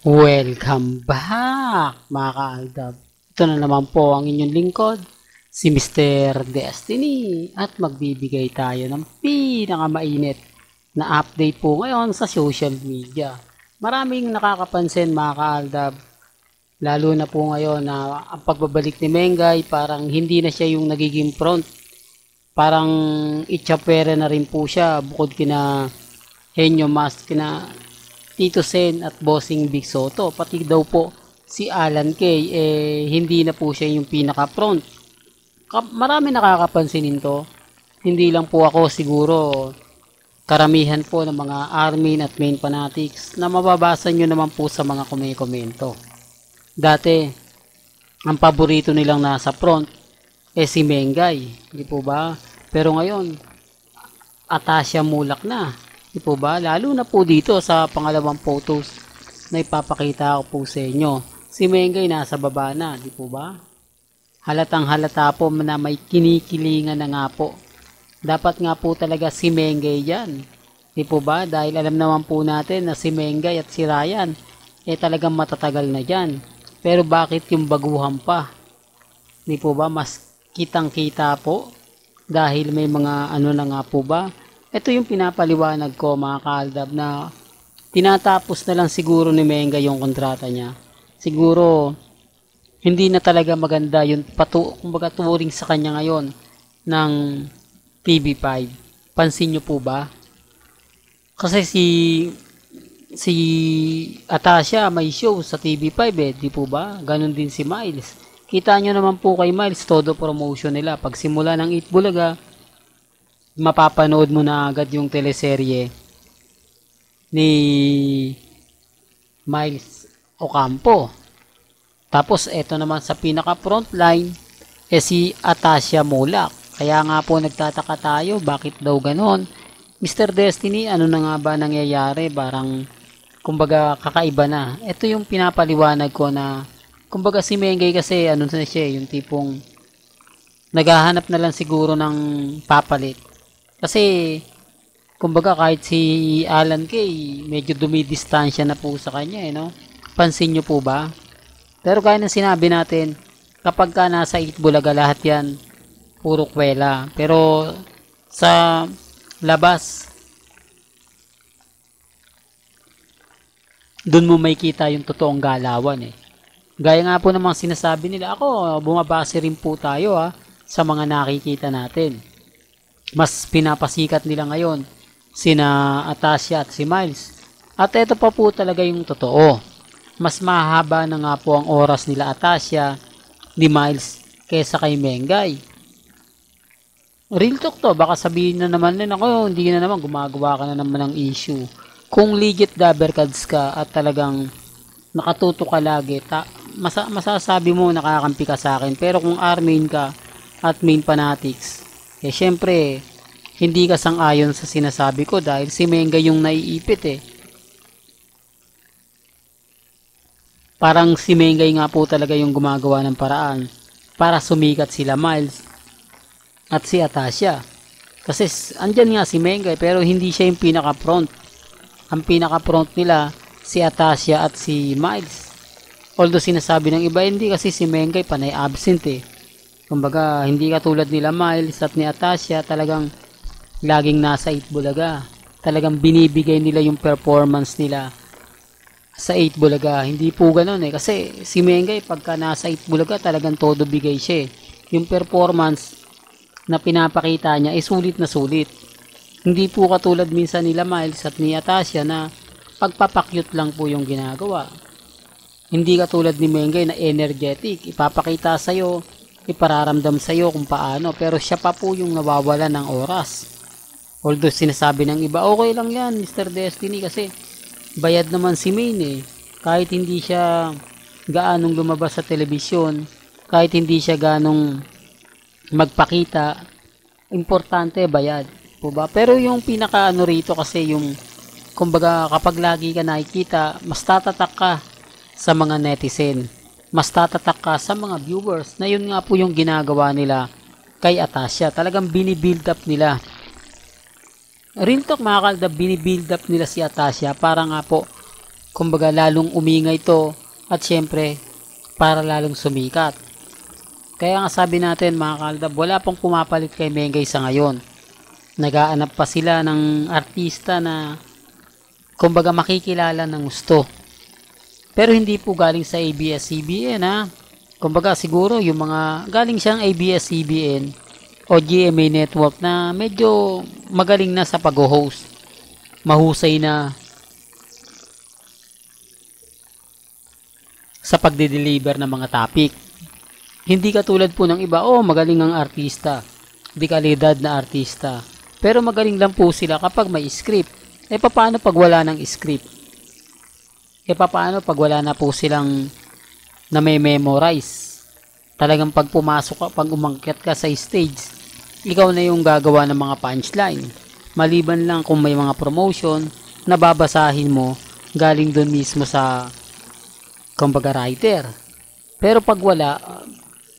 Welcome back mga kaaldab. Ito na naman po ang inyong lingkod, si Mr. Destiny at magbibigay tayo ng pinakamainit na update po ngayon sa social media. Maraming nakakapansin mga kaaldab, lalo na po ngayon na ang pagbabalik ni Mengay parang hindi na siya yung nagiging front. Parang itchapwera na rin po siya bukod kina Henyo Mas, kina Tito Sen at Bossing Big Soto. Pati daw po si Alan Kay, hindi na po siya yung pinaka-front. Marami nakakapansin nito. Hindi lang po ako siguro, karamihan po ng mga Armin at main fanatics na mababasa nyo naman po sa mga komento. Dati, ang paborito nilang nasa front, si Mengay. Di po ba? Pero ngayon, Atasha Mulak na. Di po ba? Lalo na po dito sa pangalawang photos na ipapakita ko po sa inyo. Si Mengay nasa baba na, di po ba? Halatang halata po na may kinikilingan na nga po. Dapat nga po talaga si Mengay yan. Di po ba? Dahil alam naman po natin na si Mengay at si Ryan talagang matatagal na dyan. Pero bakit yung baguhan pa? Di po ba? Mas kitang kita po dahil may mga ano na nga po ba? Ito yung pinapaliwanag ko mga kaaldab na tinatapos na lang siguro ni Menga yung kontrata niya. Siguro hindi na talaga maganda yung kumbaga turing sa kanya ngayon ng TV5. Pansin nyo po ba? Kasi si Atasha may show sa TV5 di po ba? Ganon din si Miles. Kita nyo naman po kay Miles, todo promotion nila. Pag simula ng 8 Bulaga, mapapanood mo na agad yung teleserye ni Miles Ocampo. Tapos eto naman sa pinaka frontline si Atasha Mulak. Kaya nga po nagtataka tayo bakit daw ganon. Mr. Destiny, ano na nga ba nangyayari? Parang kumbaga kakaiba na. Ito yung pinapaliwanag ko na kumbaga si Mengay kasi ano na siya, yung tipong naghahanap na lang siguro ng papalit. Kasi, kumbaga kahit si Alan Kay, medyo dumidistansya na po sa kanya, no? Pansin nyo po ba? Pero kaya ng sinabi natin, kapag ka nasa 8 Bulaga lahat yan, puro kwela. Pero, sa labas, dun mo may kita yung totoong galawan, Gaya nga po namang sinasabi nila, ako, bumabase rin po tayo, sa mga nakikita natin. Mas pinapasikat nila ngayon sina Atasha at si Miles. At ito pa po talaga yung totoo. Mas mahaba na nga po ang oras nila Atasha ni Miles kesa kay Mengay. Real talk to, baka sabihin na naman din ako, hindi na naman, gumagawa ka na naman ng issue. Kung legit dabbercads ka at talagang nakatuto ka lagi, masasabi mo nakakampi ka sa akin. Pero kung Armin ka at main fanatics, syempre, hindi ka sang-ayon sa sinasabi ko dahil si Menga yung naiipit Parang si Menga nga po talaga yung gumagawa ng paraan para sumikat sila Miles at si Atasha. Kasi andyan nga si Menga pero hindi siya yung pinaka-front. Ang pinaka-front nila si Atasha at si Miles. Although sinasabi ng iba hindi kasi si Menga panay absent Kumbaga, hindi katulad nila Miles at ni Atasha, talagang laging nasa 8 Bulaga. Talagang binibigay nila yung performance nila sa 8 Bulaga. Hindi po ganun Kasi si Mengay, pagka nasa 8 Bulaga, talagang todo bigay siya Yung performance na pinapakita niya ay sulit na sulit. Hindi po katulad minsan nila Miles at ni Atasha na pagpapakyut lang po yung ginagawa. Hindi katulad ni Mengay na energetic. Ipapakita sa'yo, ipararamdam sa iyo kung paano, pero siya pa po yung nawawala ng oras. Although sinasabi ng iba, okay lang yan Mr. Destiny kasi bayad naman si Main kahit hindi siya gaanong lumabas sa telebisyon, kahit hindi siya ganong magpakita, importante bayad po ba? Pero yung pinaka rito kasi yung kumbaga kapag lagi ka nakikita, mas tatatak ka sa mga netizen, mas tatatak ka sa mga viewers na yun nga po yung ginagawa nila kay Atasha. Talagang binibuild up nila. Real talk mga kalda, binibuild up nila si Atasha para nga po kumbaga lalong umingay ito at syempre para lalong sumikat. Kaya nga sabi natin mga kaaldab, wala pong pumapalit kay Mengay sa ngayon. Nagaanap pa sila ng artista na kumbaga makikilala ng gusto. Pero hindi po galing sa ABS-CBN ha. Kumbaga siguro yung mga galing siyang ABS-CBN o GMA Network na medyo magaling na sa pag-host. Mahusay na sa pagde-deliver ng mga topic. Hindi katulad po ng iba, magaling ang artista, di kalidad na artista. Pero magaling lang po sila kapag may script. Paano pag wala ng script? Paano pag wala na po silang na may memorize? Talagang pag pumasok ka, pag umangkyat ka sa stage, ikaw na yung gagawa ng mga punchline. Maliban lang kung may mga promotion na babasahin mo galing doon mismo sa kumbaga writer. Pero pag wala,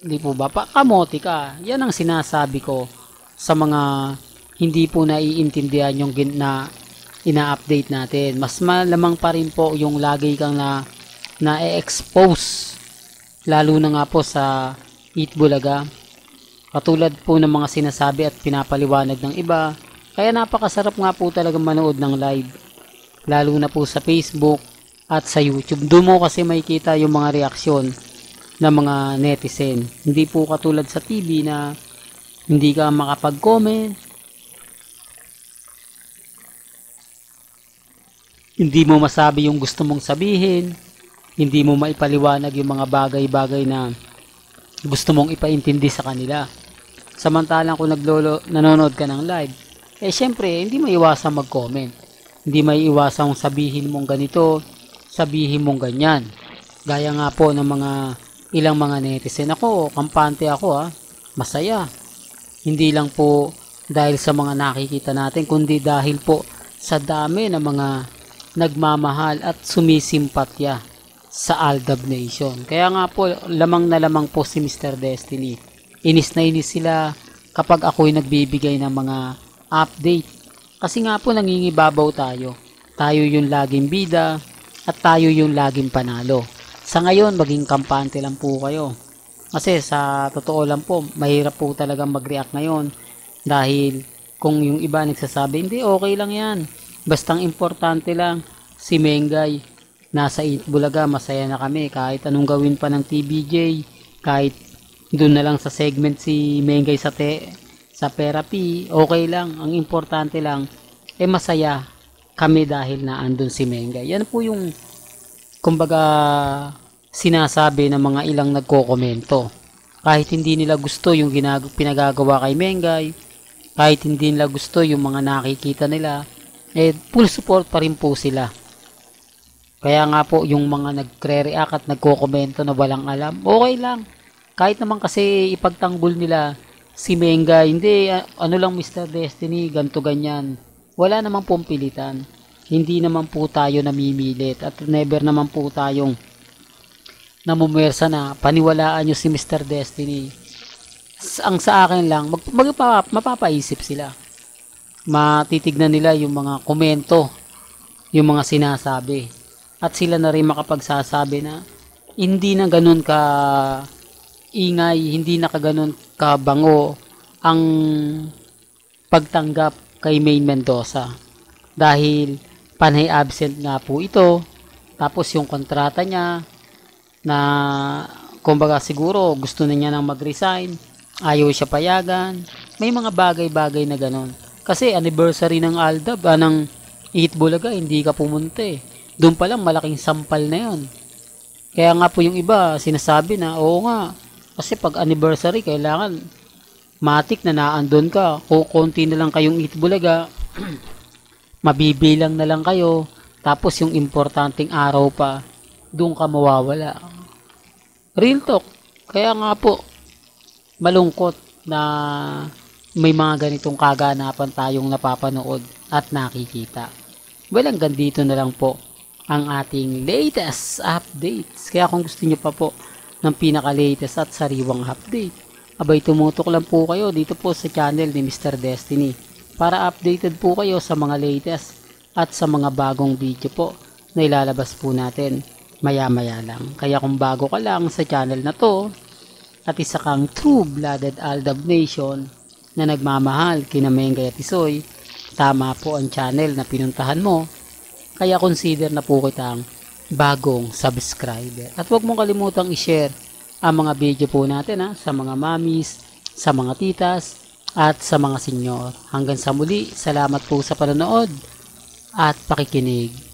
di po ba, kamote ka. Yan ang sinasabi ko sa mga hindi po naiintindihan yung na ina-update natin. Mas malamang pa rin po yung lagi kang na-expose. Lalo na nga po sa Eat Bulaga. Katulad po ng mga sinasabi at pinapaliwanag ng iba. Kaya napakasarap nga po talaga manood ng live. Lalo na po sa Facebook at sa YouTube. Doon mo kasi makikita yung mga reaksyon ng mga netizen. Hindi po katulad sa TV na hindi ka makapag-comment, hindi mo masabi yung gusto mong sabihin, hindi mo maipaliwanag yung mga bagay-bagay na gusto mong ipaintindi sa kanila. Samantalang kung nanonood ka ng live, syempre hindi maiiwasang mag-comment. Hindi maiiwasang sabihin mong ganito, sabihin mong ganyan. Gaya nga po ng mga ilang mga netizen. Ako, kampante ako masaya. Hindi lang po dahil sa mga nakikita natin, kundi dahil po sa dami ng mga nagmamahal at sumisimpatya sa Aldab Nation. Kaya nga po, lamang na lamang po si Mr. Destiny. Inis na inis sila kapag ako'y nagbibigay ng mga update. Kasi nga po nangingibabaw tayo. Tayo yung laging bida at tayo yung laging panalo. Sa ngayon, maging kampante lang po kayo. Kasi sa totoo lang po, mahirap po talagang mag-react ngayon. Dahil kung yung iba nagsasabi, hindi, okay lang yan. Bastang importante lang, si Mengay, nasa Eat Bulaga, masaya na kami. Kahit anong gawin pa ng TBJ, kahit doon na lang sa segment si Mengay sa therapy, okay lang. Ang importante lang, masaya kami dahil na andun si Mengay. Yan po yung kumbaga sinasabi ng mga ilang nagko-komento. Kahit hindi nila gusto yung pinagagawa kay Mengay, kahit hindi nila gusto yung mga nakikita nila, full support pa rin po sila. Kaya nga po yung mga nagre-react at nagko-komento na walang alam, okay lang. Kahit naman kasi ipagtanggol nila si Mengay, hindi, ano lang Mr. Destiny, ganto ganyan. Wala naman pong pilitan. Hindi naman po tayo namimilit at never naman po tayong namumwersa na paniwalaan nyo si Mr. Destiny. Ang sa akin lang, mapapaisip sila. Matitignan nila yung mga komento, yung mga sinasabi. At sila na rin makapagsasabi na hindi na ganun ka ingay, hindi na ganun ka bango ang pagtanggap kay Maine Mendoza. Dahil panay absent nga po ito. Tapos yung kontrata niya na kumbaga siguro gusto na niya nang mag-resign, ayaw siya payagan. May mga bagay-bagay na ganon. Kasi anniversary ng Aldab, ng Eat Bulaga, hindi ka pumunta Doon pa lang malaking sampal na yon. Kaya nga po yung iba sinasabi na, oo nga, kasi pag anniversary kailangan matik na naandun ka. Kung konti na lang kayong Eat Bulaga, mabibilang na lang kayo, tapos yung importanteng araw pa, doon ka mawawala. Real talk. Kaya nga po, malungkot na may mga ganitong kaganapan tayong napapanood at nakikita. Well, hanggang dito na lang po ang ating latest updates. Kaya kung gusto nyo pa po ng pinaka-latest at sariwang update, abay tumutok lang po kayo dito po sa channel ni Mr. Destiny para updated po kayo sa mga latest at sa mga bagong video po na ilalabas po natin maya-maya lang. Kaya kung bago ka lang sa channel na to at isa kang true-blooded Aldab Nation na nagmamahal kina Mengay at Isoy, tama po ang channel na pinuntahan mo. Kaya consider na po kitang bagong subscriber. At huwag mong kalimutang i-share ang mga video po natin sa mga mamis, sa mga titas, at sa mga senyor. Hanggang sa muli, salamat po sa panonood at pakikinig.